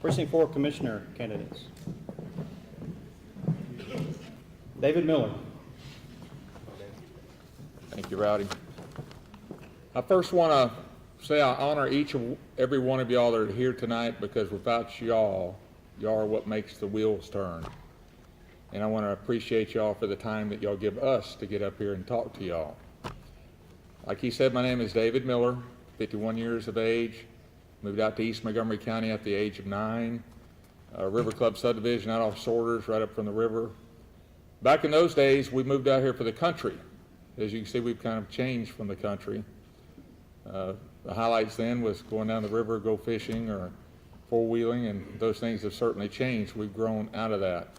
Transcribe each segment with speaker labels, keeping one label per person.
Speaker 1: Precinct 4 Commissioner candidates. David Miller.
Speaker 2: Thank you, Rowdy. I first want to say I honor each and every one of y'all that are here tonight, because without y'all are what makes the wheels turn. And I want to appreciate y'all for the time that y'all give us to get up here and talk to y'all. Like he said, my name is David Miller, 51 years of age. Moved out to East Montgomery County at the age of 9. River Club subdivision out off Sorters, right up from the river. Back in those days, we moved out here for the country. As you can see, we've kind of changed from the country. The highlights then was going down the river, go fishing or four-wheeling, and those things have certainly changed. We've grown out of that.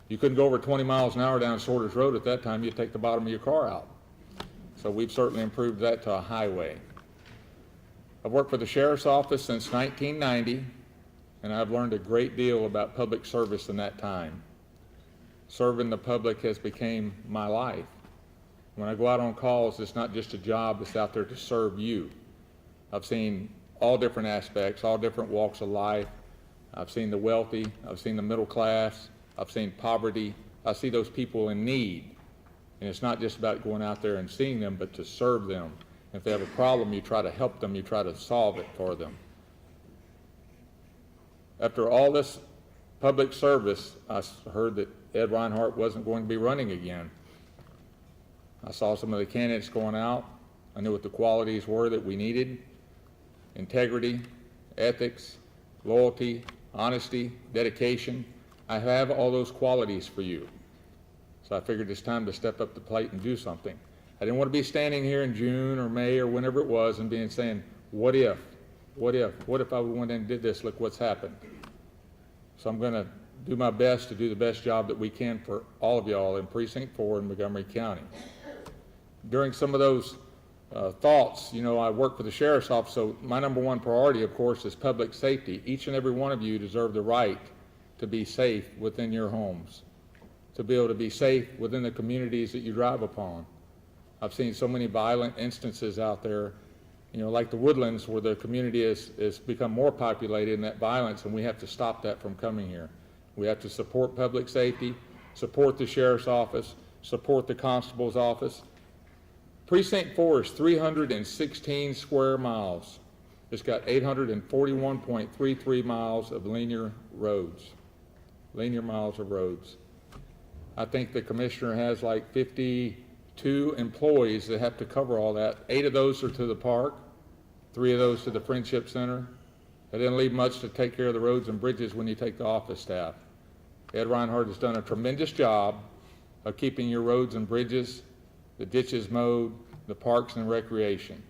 Speaker 2: You couldn't go over 20 miles an hour down Sorters Road at that time. You'd take the bottom of your car out. So we've certainly improved that to a highway. I've worked for the Sheriff's Office since 1990, and I've learned a great deal about public service in that time. Serving the public has become my life. When I go out on calls, it's not just a job, it's out there to serve you. I've seen all different aspects, all different walks of life. I've seen the wealthy, I've seen the middle class, I've seen poverty. I see those people in need. And it's not just about going out there and seeing them, but to serve them. If they have a problem, you try to help them, you try to solve it for them. After all this public service, I heard that Ed Reinhardt wasn't going to be running again. I saw some of the candidates going out. I knew what the qualities were that we needed: integrity, ethics, loyalty, honesty, dedication. I have all those qualities for you. So I figured it's time to step up the plate and do something. I didn't want to be standing here in June or May or whenever it was and saying, what if I went in and did this, look what's happened. So I'm going to do my best to do the best job that we can for all of y'all in Precinct 4 in Montgomery County. During some of those thoughts, you know, I work for the Sheriff's Office, so my number one priority, of course, is public safety. Each and every one of you deserve the right to be safe within your homes, to be able to be safe within the communities that you drive upon. I've seen so many violent instances out there, you know, like the Woodlands, where the community has become more populated in that violence, and we have to stop that from coming here. We have to support public safety, support the Sheriff's Office, support the Constable's Office. Precinct 4 is 316 square miles. It's got 841.33 miles of linear miles of roads. I think the commissioner has like 52 employees that have to cover all that. 8 of those are to the park, 3 of those to the Friendship Center. It didn't leave much to take care of the roads and bridges when you take the office staff. Ed Reinhardt has done a tremendous job of keeping your roads and bridges, the ditches mowed, the parks and recreation.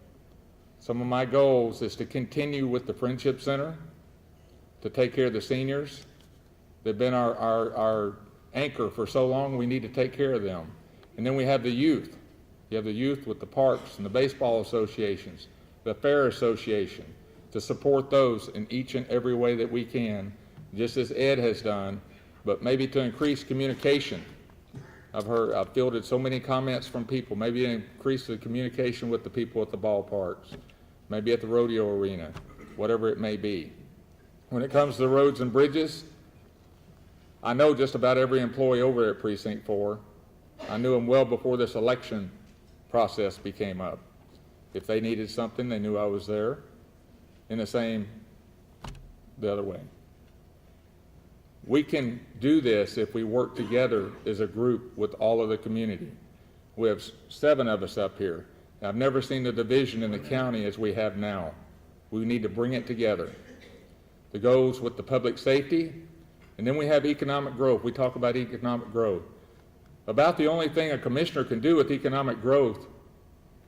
Speaker 2: Some of my goals is to continue with the Friendship Center, to take care of the seniors. They've been our anchor for so long, we need to take care of them. And then we have the youth. You have the youth with the parks and the baseball associations, the fair association, to support those in each and every way that we can, just as Ed has done, but maybe to increase communication. I've fielded so many comments from people, maybe increase the communication with the people at the ballparks, maybe at the rodeo arena, whatever it may be. When it comes to the roads and bridges, I know just about every employee over there at Precinct 4. I knew them well before this election process became up. If they needed something, they knew I was there. In the same, the other way. We can do this if we work together as a group with all of the community. We have 7 of us up here. I've never seen the division in the county as we have now. We need to bring it together. The goals with the public safety, and then we have economic growth. We talk about economic growth. About the only thing a commissioner can do with economic growth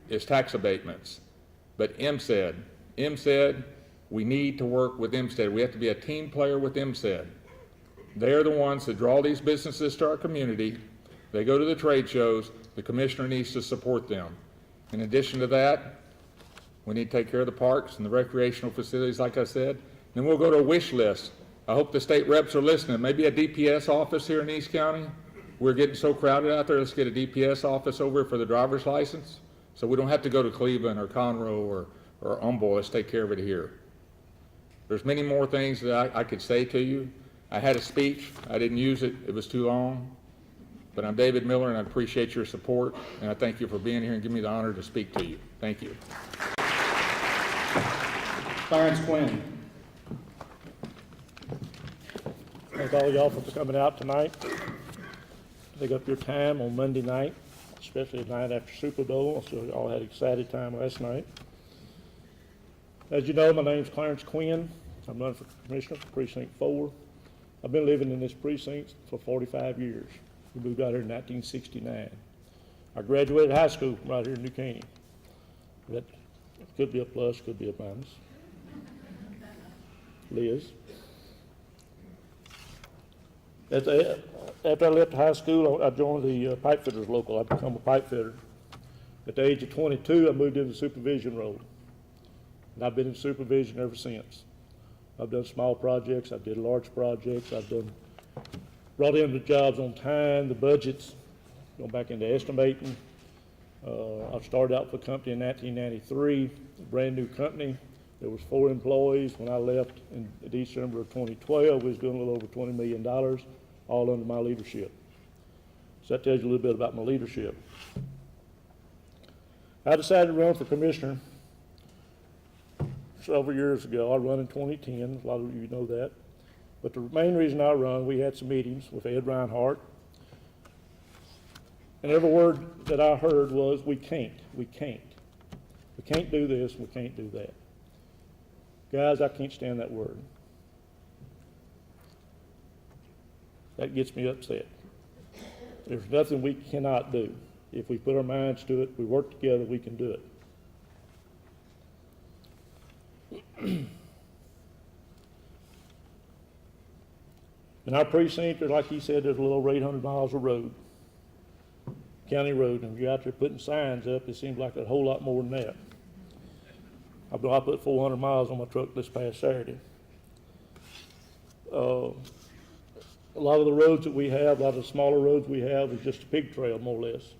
Speaker 2: is tax abatements. But MSED, we need to work with MSED. We have to be a team player with MSED. They're the ones that draw these businesses to our community. They go to the trade shows. The commissioner needs to support them. In addition to that, we need to take care of the parks and the recreational facilities, like I said. Then we'll go to a wish list. I hope the state reps are listening. Maybe a DPS office here in East County. We're getting so crowded out there, let's get a DPS office over for the driver's license, so we don't have to go to Cleveland or Conroe or Humboldt. Let's take care of it here. There's many more things that I could say to you. I had a speech. I didn't use it. It was too long. But I'm David Miller, and I appreciate your support, and I thank you for being here and giving me the honor to speak to you. Thank you.
Speaker 1: Clarence Quinn.
Speaker 3: Thank all y'all for coming out tonight. Take up your time on Monday night, especially the night after Super Bowl. So y'all had an excited time last night. As you know, my name's Clarence Quinn. I'm running for commissioner for Precinct 4. I've been living in this precinct for 45 years. We moved out here in 1969. I graduated high school from right here in New Caney. That could be a plus, could be a minus. Liz. After I left high school, I joined the pipe fitters local. I became a pipe fitter. At the age of 22, I moved into the supervision role. And I've been in supervision ever since. I've done small projects, I did large projects, brought in the jobs on time, the budgets, going back into estimating. I started out for the company in 1993, a brand new company. There was 4 employees. When I left in December of 2012, we was doing a little over $20 million, all under my leadership. So that tells you a little bit about my leadership. I decided to run for commissioner several years ago. I run in 2010, a lot of you know that. But the main reason I run, we had some meetings with Ed Reinhardt, and every word that I heard was, we can't do this, we can't do that. Guys, I can't stand that word. That gets me upset. There's nothing we cannot do. If we put our minds to it, we work together, we can do it. In our precinct, like he said, there's a little over 800 miles of road, county road, and if you're out there putting signs up, it seems like a whole lot more than that. I put 400 miles on my truck this past Saturday. A lot of the roads that we have, a lot of the smaller roads we have, is just a pig trail, more or less.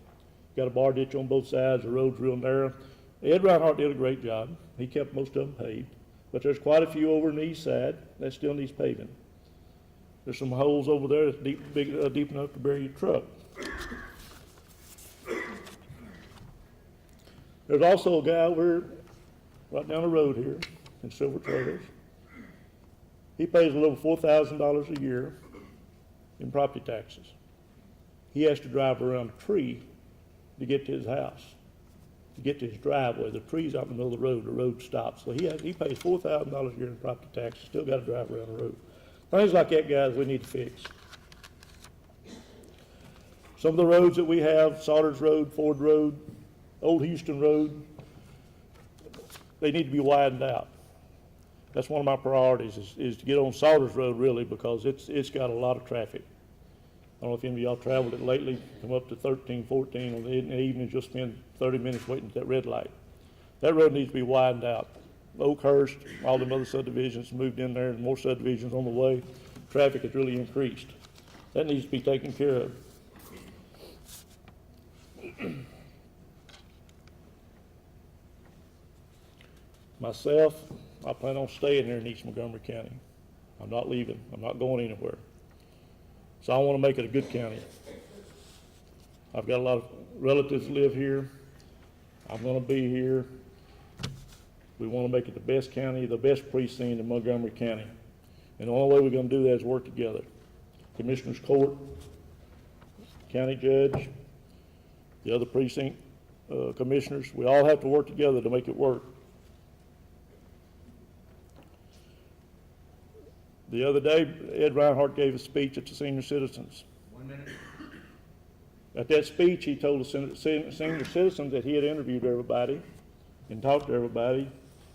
Speaker 3: Got a bar ditch on both sides, the road's real narrow. Ed Reinhardt did a great job. He kept most of them paved. But there's quite a few over on the east side that still needs paving. There's some holes over there that's deep enough to bury your truck. There's also a guy over here, right down the road here in Silver Trailers. He pays a little $4,000 a year in property taxes. He has to drive around a tree to get to his house, to get to his driveway. The tree's out in the middle of the road stops. So he pays $4,000 a year in property taxes, still got to drive around the road. Things like that, guys, we need to fix. Some of the roads that we have, Sodders Road, Ford Road, Old Houston Road, they need to be widened out. That's one of my priorities is to get on Sodders Road, really, because it's got a lot of traffic. I don't know if any of y'all traveled it lately, come up to 13, 14 in the evening, just spend 30 minutes waiting at that red light. That road needs to be widened out. Oakhurst, all them other subdivisions moved in there, and more subdivisions on the way. Traffic has really increased. That needs to be taken care of. Myself, I plan on staying here in East Montgomery County. I'm not leaving. I'm not going anywhere. So I want to make it a good county. I've got a lot of relatives live here. I'm going to be here. We want to make it the best county, the best precinct in Montgomery County. And the only way we're going to do that is work together. Commissioners Court, county judge, the other precinct commissioners, we all have to work together to make it work. The other day, Ed Reinhardt gave a speech at the senior citizens.
Speaker 2: 1 minute.
Speaker 3: At that speech, he told the senior citizens that he had interviewed everybody and talked to everybody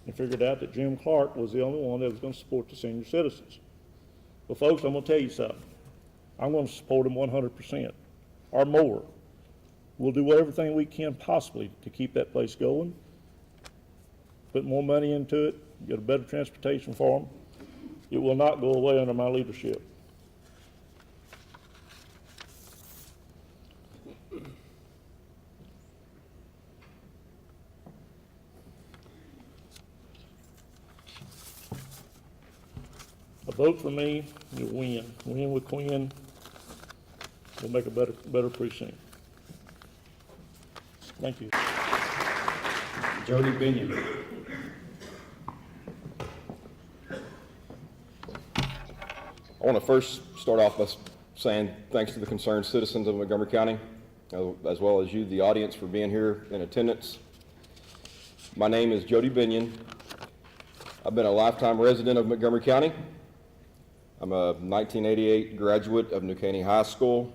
Speaker 3: and figured out that Jim Clark was the only one that was going to support the senior citizens. Well, folks, I'm going to tell you something. I'm going to support him 100% or more. We'll do everything we can possibly to keep that place going, put more money into it, get a better transportation for them. It will not go away under my leadership. vote for me, you'll win. Win with Quinn, we'll make a better precinct. Thank you.
Speaker 1: Jody Bignan.
Speaker 4: I want to first start off by saying thanks to the concerned citizens of Montgomery County, as well as you, the audience, for being here in attendance. My name is Jody Bignan. I've been a lifetime resident of Montgomery County. I'm a 1988 graduate of New Caney High School.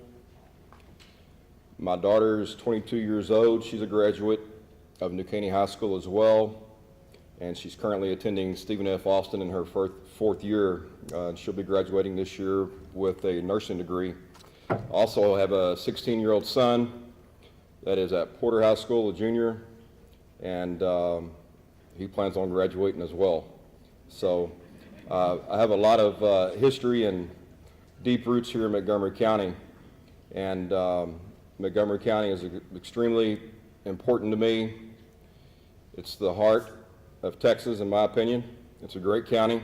Speaker 4: My daughter is 22 years old. She's a graduate of New Caney High School as well, and she's currently attending Stephen F. Austin in her fourth year. She'll be graduating this year with a nursing degree. Also have a 16-year-old son that is at Porter High School, a junior, and he plans on graduating as well. So I have a lot of history and deep roots here in Montgomery County, and Montgomery County is extremely important to me. It's the heart of Texas, in my opinion. It's a great county.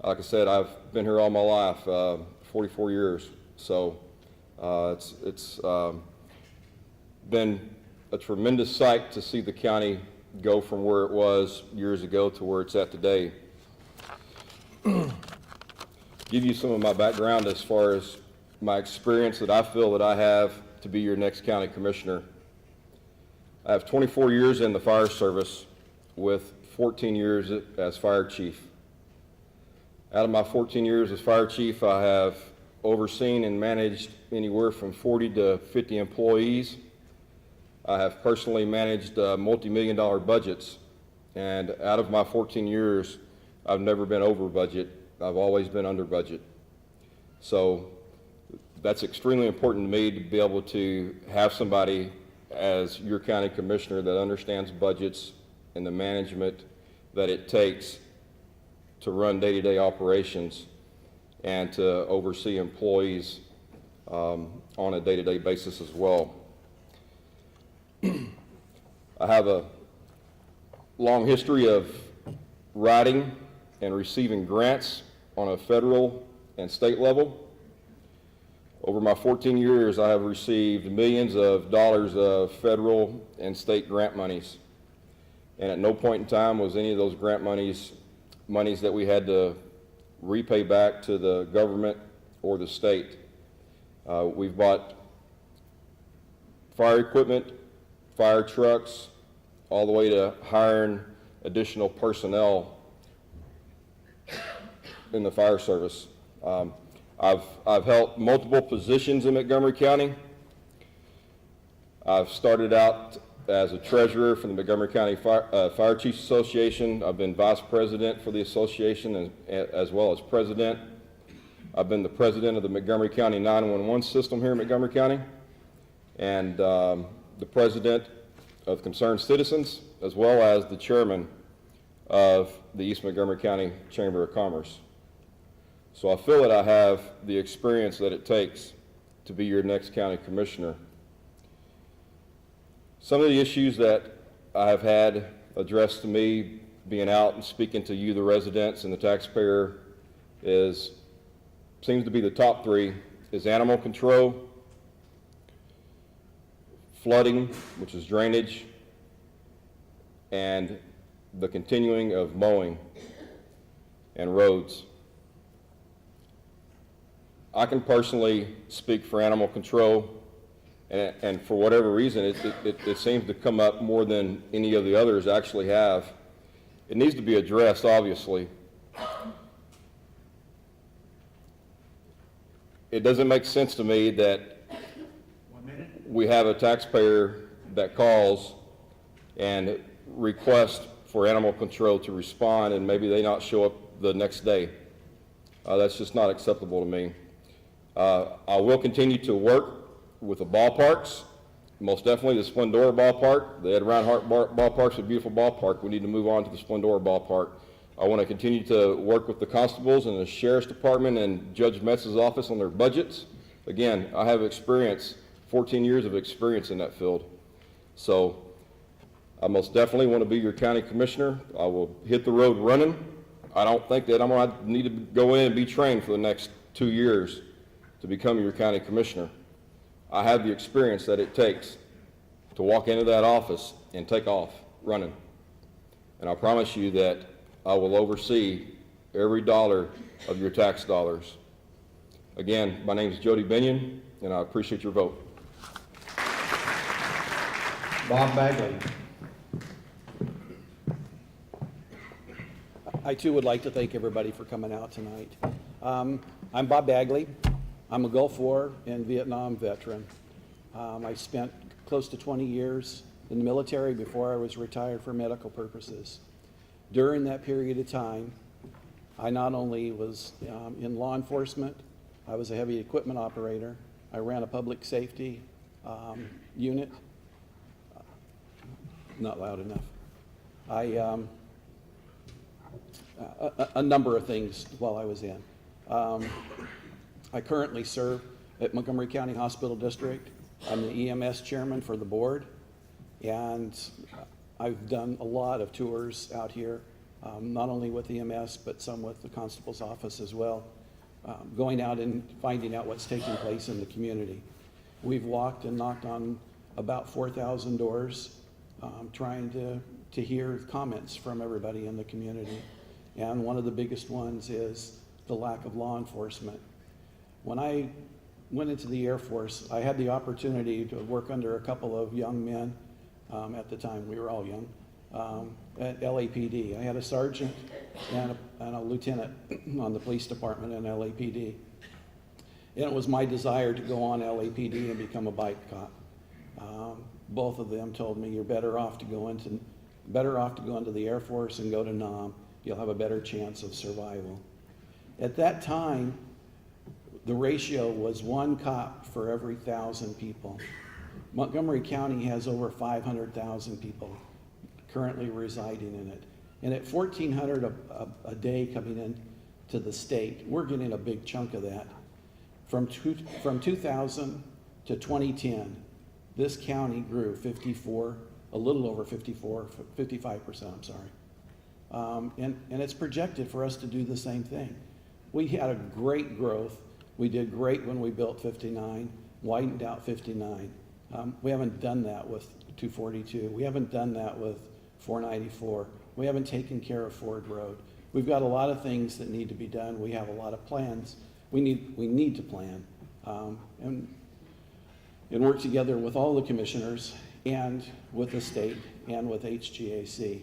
Speaker 4: Like I said, I've been here all my life, 44 years. So it's been a tremendous sight to see the county go from where it was years ago to where it's at today. Give you some of my background as far as my experience that I feel that I have to be your next county commissioner. I have 24 years in the fire service with 14 years as fire chief. Out of my 14 years as fire chief, I have overseen and managed anywhere from 40 to 50 employees. I have personally managed multi-million-dollar budgets, and out of my 14 years, I've never been over budget. I've always been under budget. So that's extremely important to me, to be able to have somebody as your county commissioner that understands budgets and the management that it takes to run day-to-day operations and to oversee employees on a day-to-day basis as well. I have a long history of writing and receiving grants on a federal and state level. Over my 14 years, I have received millions of dollars of federal and state grant monies. And at no point in time was any of those grant monies that we had to repay back to the government or the state. We've bought fire equipment, fire trucks, all the way to hiring additional personnel in the fire service. I've held multiple positions in Montgomery County. I've started out as a treasurer for the Montgomery County Fire Chiefs Association. I've been vice president for the association as well as president. I've been the president of the Montgomery County 911 system here in Montgomery County, and the president of Concerned Citizens, as well as the chairman of the East Montgomery County Chamber of Commerce. So I feel that I have the experience that it takes to be your next county commissioner. Some of the issues that I have had addressed to me, being out and speaking to you, the residents and the taxpayer, seems to be the top three, is animal control, flooding, which is drainage, and the continuing of mowing and roads. I can personally speak for animal control, and for whatever reason, it seems to come up more than any of the others actually have. It needs to be addressed, obviously. It doesn't make sense to me that we have a taxpayer that calls and requests for animal control to respond, and maybe they not show up the next day. That's just not acceptable to me. I will continue to work with the ballparks, most definitely the Splendora ballpark. The Ed Reinhardt ballpark's a beautiful ballpark. We need to move on to the Splendora ballpark. I want to continue to work with the constables and the sheriff's department and Judge Metz's office on their budgets. Again, I have experience, 14 years of experience in that field. So I most definitely want to be your county commissioner. I will hit the road running. I don't think that I'm going to need to go in and be trained for the next 2 years to become your county commissioner. I have the experience that it takes to walk into that office and take off running. And I promise you that I will oversee every dollar of your tax dollars. Again, my name is Jody Bignan, and I appreciate your vote.
Speaker 1: Bob Bagley.
Speaker 5: I too would like to thank everybody for coming out tonight. I'm Bob Bagley. I'm a Gulf War and Vietnam veteran. I spent close to 20 years in the military before I was retired for medical purposes. During that period of time, I not only was in law enforcement, I was a heavy equipment operator. I ran a public safety unit. Not loud enough. A number of things while I was in. I currently serve at Montgomery County Hospital District. I'm the EMS chairman for the board, and I've done a lot of tours out here, not only with EMS, but some with the constable's office as well, going out and finding out what's taking place in the community. We've walked and knocked on about 4,000 doors, trying to hear comments from everybody in the community. And one of the biggest ones is the lack of law enforcement. When I went into the Air Force, I had the opportunity to work under a couple of young men. At the time, we were all young, at LAPD. I had a sergeant and a lieutenant on the police department in LAPD. And it was my desire to go on LAPD and become a bike cop. Both of them told me, you're better off to go into the Air Force and go to NOM. You'll have a better chance of survival. At that time, the ratio was 1 cop for every 1,000 people. Montgomery County has over 500,000 people currently residing in it. And at $1,400 a day coming in to the state, we're getting a big chunk of that. From 2000 to 2010, this county grew a little over 55%, I'm sorry. And it's projected for us to do the same thing. We had a great growth. We did great when we built 59, widened out 59. We haven't done that with 242. We haven't done that with 494. We haven't taken care of Ford Road. We've got a lot of things that need to be done. We have a lot of plans. We need to plan and work together with all the commissioners and with the state and with HGAC.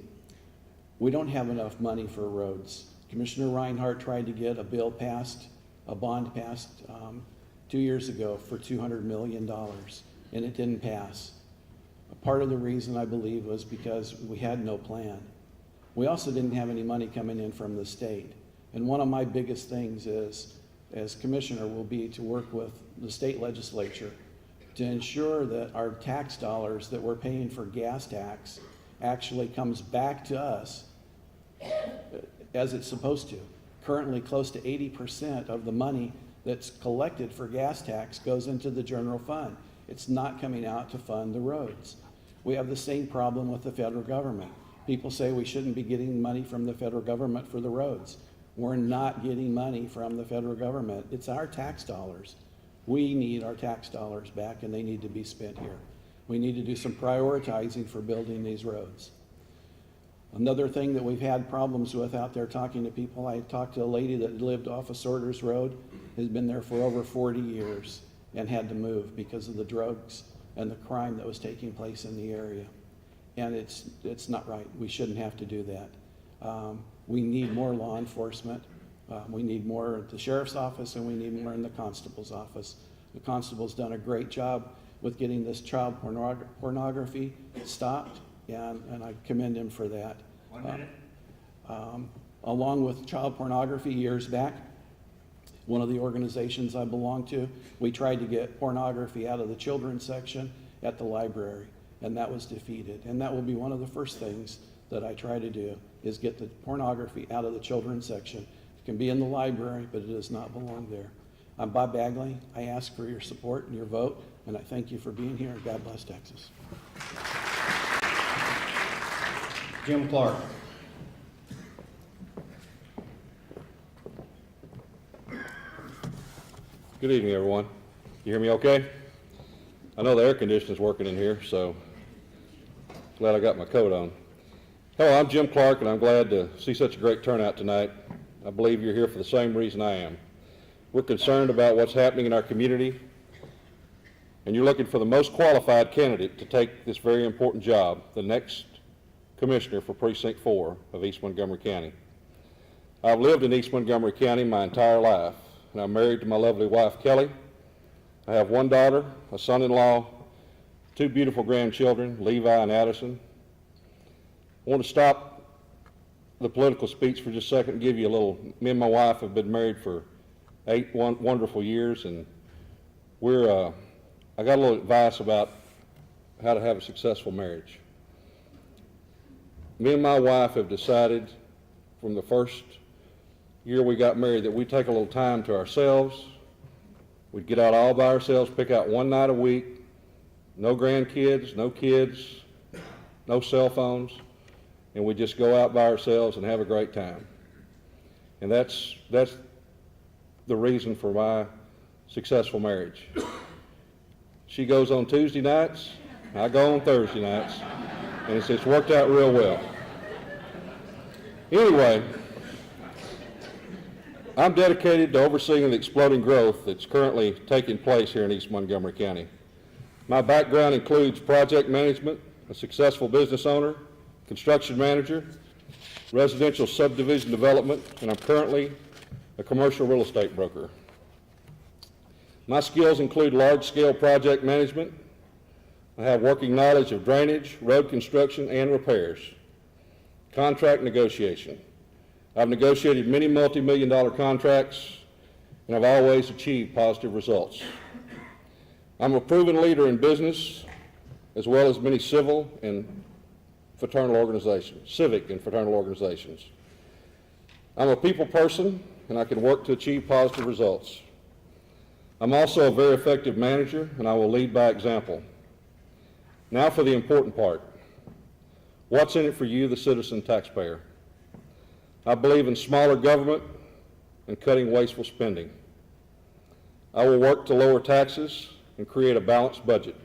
Speaker 5: We don't have enough money for roads. Commissioner Reinhardt tried to get a bond passed 2 years ago for $200 million, and it didn't pass. Part of the reason, I believe, was because we had no plan. We also didn't have any money coming in from the state. And one of my biggest things is, as commissioner, will be to work with the state legislature to ensure that our tax dollars that we're paying for gas tax actually comes back to us as it's supposed to. Currently, close to 80% of the money that's collected for gas tax goes into the general fund. It's not coming out to fund the roads. We have the same problem with the federal government. People say we shouldn't be getting money from the federal government for the roads. We're not getting money from the federal government. It's our tax dollars. We need our tax dollars back, and they need to be spent here. We need to do some prioritizing for building these roads. Another thing that we've had problems with out there talking to people, I talked to a lady that lived off of Sorters Road, has been there for over 40 years and had to move because of the drugs and the crime that was taking place in the area. And it's not right. We shouldn't have to do that. We need more law enforcement. We need more at the sheriff's office, and we need more in the constable's office. The constable's done a great job with getting this child pornography stopped, and I commend him for that.
Speaker 1: 1 minute.
Speaker 5: Along with child pornography years back, one of the organizations I belong to, we tried to get pornography out of the children's section at the library, and that was defeated. And that will be one of the first things that I try to do, is get the pornography out of the children's section. It can be in the library, but it does not belong there. I'm Bob Bagley. I ask for your support and your vote, and I thank you for being here, and God bless Texas.
Speaker 1: Jim Clark.
Speaker 6: Good evening, everyone. You hear me okay? I know the air conditioning's working in here, so glad I got my coat on. Hello, I'm Jim Clark, and I'm glad to see such a great turnout tonight. I believe you're here for the same reason I am. We're concerned about what's happening in our community, and you're looking for the most qualified candidate to take this very important job, the next commissioner for Precinct 4 of East Montgomery County. I've lived in East Montgomery County my entire life, and I'm married to my lovely wife, Kelly. I have one daughter, a son-in-law, two beautiful grandchildren, Levi and Addison. I want to stop the political speech for just a second and give you a little. Me and my wife have been married for 8 wonderful years, and I got a little advice about how to have a successful marriage. Me and my wife have decided from the first year we got married that we'd take a little time to ourselves. We'd get out all by ourselves, pick out one night a week, no grandkids, no kids, no cell phones, and we'd just go out by ourselves and have a great time. And that's the reason for my successful marriage. She goes on Tuesday nights, I go on Thursday nights, and it's worked out real well. Anyway, I'm dedicated to overseeing the exploding growth that's currently taking place here in East Montgomery County. My background includes project management, a successful business owner, construction manager, residential subdivision development, and I'm currently a commercial real estate broker. My skills include large-scale project management. I have working knowledge of drainage, road construction, and repairs. Contract negotiation. I've negotiated many multi-million-dollar contracts, and I've always achieved positive results. I'm a proven leader in business, as well as many civic and fraternal organizations. I'm a people person, and I can work to achieve positive results. I'm also a very effective manager, and I will lead by example. Now for the important part. What's in it for you, the citizen taxpayer? I believe in smaller government and cutting wasteful spending. I will work to lower taxes and create a balanced budget.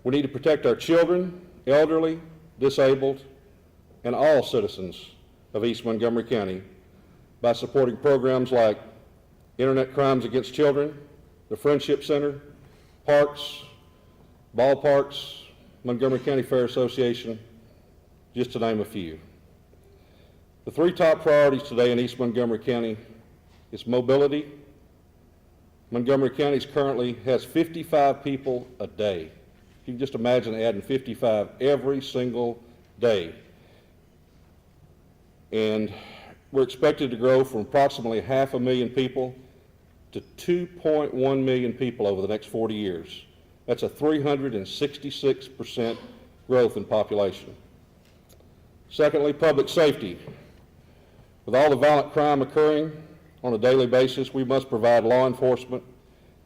Speaker 6: We need to protect our children, elderly, disabled, and all citizens of East Montgomery County by supporting programs like Internet Crimes Against Children, the Friendship Center, parks, ballparks, Montgomery County Fair Association, just to name a few. The 3 top priorities today in East Montgomery County is mobility. Montgomery County currently has 55 people a day. You can just imagine adding 55 every single day. And we're expected to grow from approximately 500,000 people to 2.1 million people over the next 40 years. That's a 366% growth in population. Secondly, public safety. With all the violent crime occurring on a daily basis, we must provide law enforcement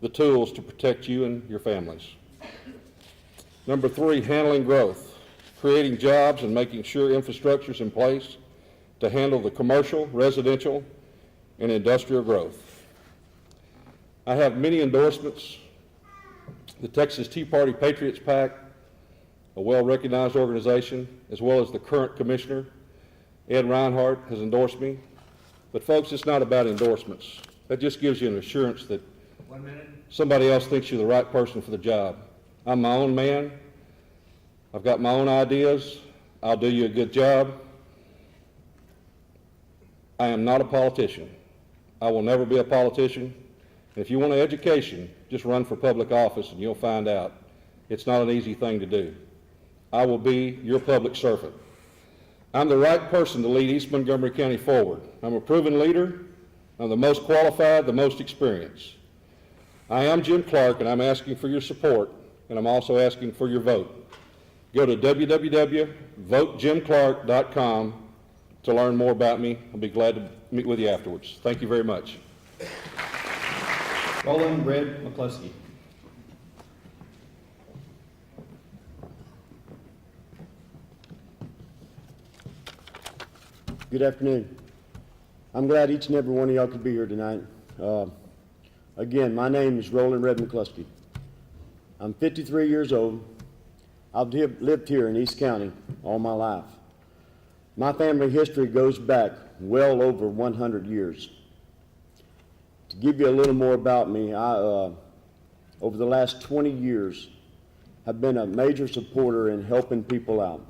Speaker 6: the tools to protect you and your families. Number 3, handling growth, creating jobs and making sure infrastructure is in place to handle the commercial, residential, and industrial growth. I have many endorsements. The Texas Tea Party Patriots PAC, a well-recognized organization, as well as the current commissioner, Ed Reinhardt, has endorsed me. But folks, it's not about endorsements. That just gives you an assurance that somebody else thinks you're the right person for the job. I'm my own man. I've got my own ideas. I'll do you a good job. I am not a politician. I will never be a politician. And if you want an education, just run for public office and you'll find out. It's not an easy thing to do. I will be your public servant. I'm the right person to lead East Montgomery County forward. I'm a proven leader. I'm the most qualified, the most experienced. I am Jim Clark, and I'm asking for your support, and I'm also asking for your vote. Go to www.votejimclark.com to learn more about me. I'll be glad to meet with you afterwards. Thank you very much.
Speaker 1: Roland Mclusky.
Speaker 7: Good afternoon. I'm glad each and every one of y'all could be here tonight. Again, my name is Roland Mclusky. I'm 53 years old. I've lived here in East County all my life. My family history goes back well over 100 years. To give you a little more about me, over the last 20 years, have been a major supporter in helping people out.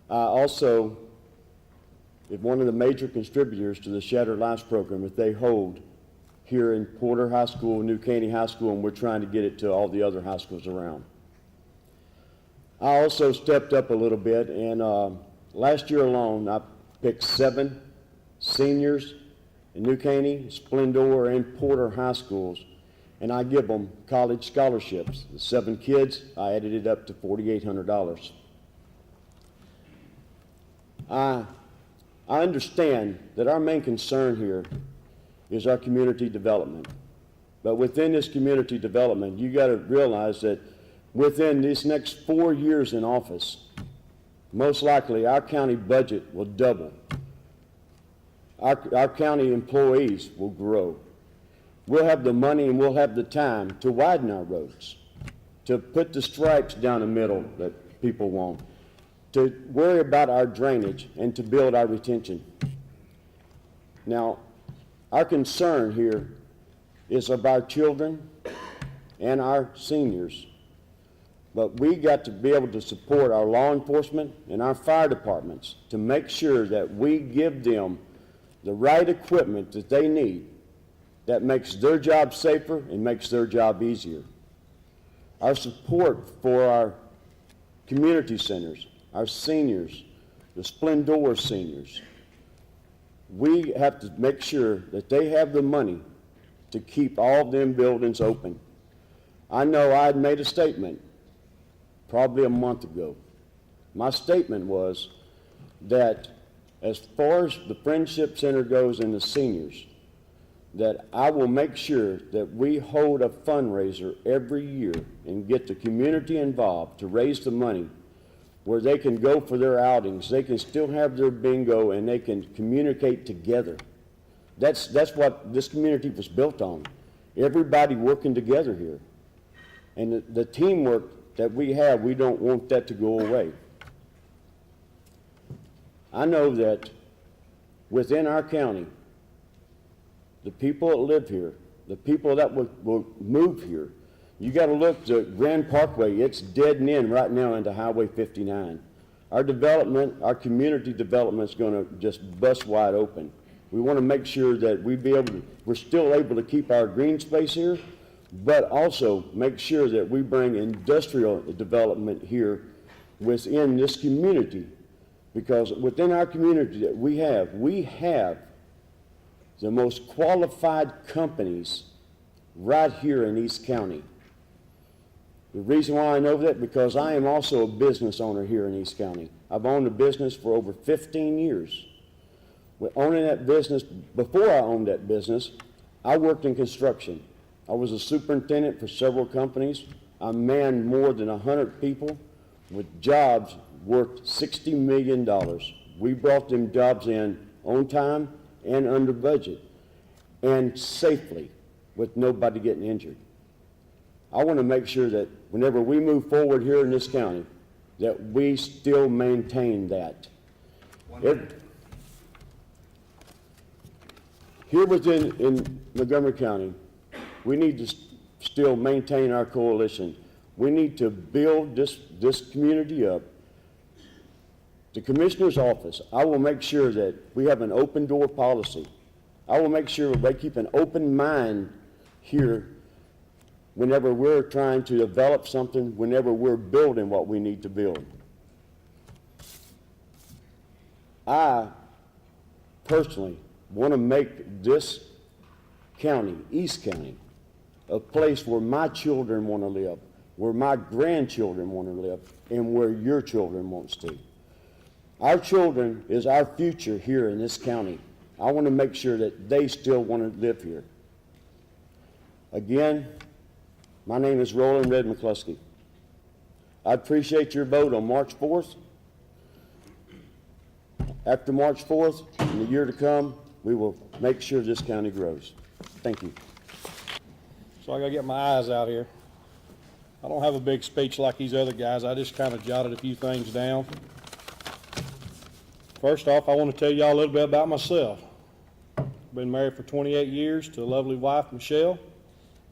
Speaker 7: I also is one of the major contributors to the Shattered Lives program that they hold here in Porter High School, New Caney High School, and we're trying to get it to all the other high schools around. I also stepped up a little bit, and last year alone, I picked 7 seniors in New Caney, Splendor, and Porter High Schools, and I give them college scholarships. The 7 kids, I added it up to $4,800. I understand that our main concern here is our community development. But within this community development, you got to realize that within these next 4 years in office, most likely our county budget will double. Our county employees will grow. We'll have the money and we'll have the time to widen our roads, to put the stripes down the middle that people want, to worry about our drainage, and to build our retention. Now, our concern here is of our children and our seniors, but we got to be able to support our law enforcement and our fire departments to make sure that we give them the right equipment that they need that makes their job safer and makes their job easier. Our support for our community centers, our seniors, the Splendor seniors, we have to make sure that they have the money to keep all of them buildings open. I know I had made a statement probably a month ago. My statement was that as far as the Friendship Center goes and the seniors, that I will make sure that we hold a fundraiser every year and get the community involved to raise the money where they can go for their outings, they can still have their bingo, and they can communicate together. That's what this community was built on. Everybody working together here. And the teamwork that we have, we don't want that to go away. I know that within our county, the people that live here, the people that will move here, you got to look to Grand Parkway. It's dead end right now into Highway 59. Our development, our community development is going to just bust wide open. We want to make sure that we're still able to keep our green space here, but also make sure that we bring industrial development here within this community. Because within our community that we have the most qualified companies right here in East County. The reason why I know that, because I am also a business owner here in East County. I've owned a business for over 15 years. Owning that business, before I owned that business, I worked in construction. I was a superintendent for several companies. I manned more than 100 people with jobs worth $60 million. We brought them jobs in on time and under budget and safely with nobody getting injured. I want to make sure that whenever we move forward here in this county, that we still maintain that. Here in Montgomery County, we need to still maintain our coalition. We need to build this community up. The Commissioner's office, I will make sure that we have an open door policy. I will make sure they keep an open mind here whenever we're trying to develop something, whenever we're building what we need to build. I personally want to make this county, East County, a place where my children want to live, where my grandchildren want to live, and where your children want to. Our children is our future here in this county. I want to make sure that they still want to live here. Again, my name is Roland Mclusky. I appreciate your vote on March 4th. After March 4th, in the year to come, we will make sure this county grows. Thank you.
Speaker 8: So I gotta get my eyes out here. I don't have a big speech like these other guys. I just kind of jotted a few things down. First off, I want to tell y'all a little bit about myself. Been married for 28 years to a lovely wife, Michelle.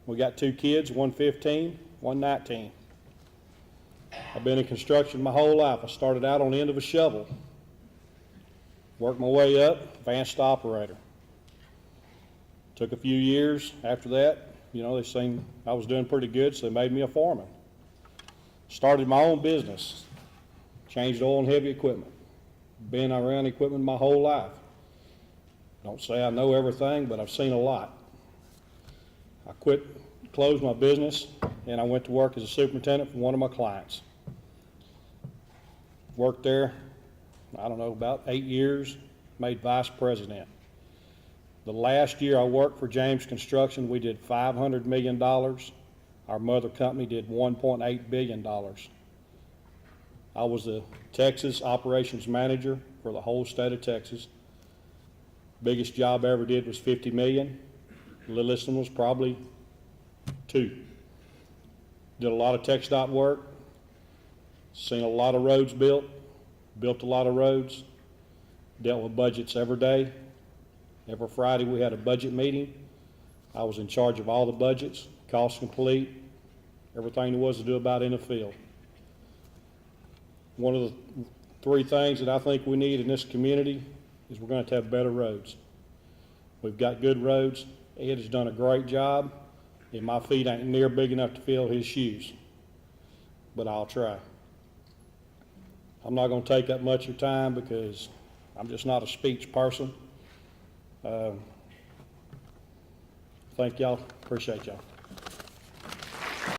Speaker 8: We got 2 kids, one 15, one 19. I've been in construction my whole life. I started out on the end of a shovel. Worked my way up, advanced operator. Took a few years after that. You know, they seen I was doing pretty good, so they made me a foreman. Started my own business. Changed oil and heavy equipment. Been around equipment my whole life. Don't say I know everything, but I've seen a lot. I closed my business, and I went to work as a superintendent for one of my clients. Worked there, I don't know, about 8 years, made vice president. The last year I worked for James Construction, we did $500 million. Our mother company did $1.8 billion. I was the Texas operations manager for the whole state of Texas. Biggest job I ever did was $50 million. The littlest one was probably $2 million. Did a lot of TxDOT work, seen a lot of roads built a lot of roads, dealt with budgets every day. Every Friday we had a budget meeting. I was in charge of all the budgets, cost complete, everything there was to do about in the field. One of the 3 things that I think we need in this community is we're going to have better roads. We've got good roads. Ed has done a great job, and my feet ain't near big enough to fill his shoes, but I'll try. I'm not going to take up much of your time because I'm just not a speech person. Thank y'all. Appreciate y'all.